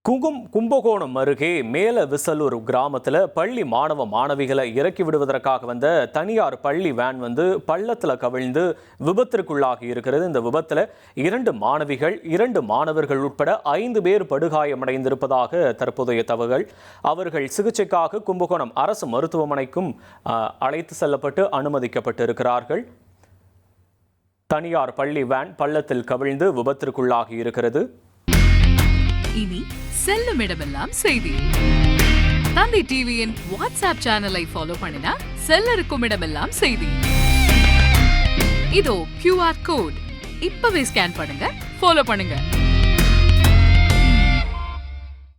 கும்பகோணம் அருகே மேல விசலூர் கிராமத்தில் பள்ளி மாணவிகளை இறக்கி விடுவதற்காக வந்த தனியார் பள்ளி வேன் பள்ளத்தில் கவிழ்ந்து விபத்திற்குள்ளாகி இருக்கிறது. இந்த விபத்தில் 2 மாணவர்கள் உட்பட 5 பேர் படுகாயமடைந்திருப்பதாக தற்போதைய தகவல். அவர்கள் சிகிச்சைக்காக கும்பகோணம் அரசு மருத்துவமனைக்கும் அழைத்து செல்லப்பட்டு அனுமதிக்கப்பட்டிருக்கிறார்கள். தனியார் பள்ளி வேன் பள்ளத்தில் கவிழ்ந்து விபத்திற்குள்ளாகி இருக்கிறது. இனி செல்லும் இடமெல்லாம் செய்தி. தந்தி டிவியின் வாட்ஸ்அப் சேனலை ஃபாலோ பண்ணினா செல்ல இருக்கும் இடமெல்லாம் செய்தி. இதோ QR கோட் இப்பவே ஸ்கேன் பண்ணுங்க, ஃபாலோ பண்ணுங்க.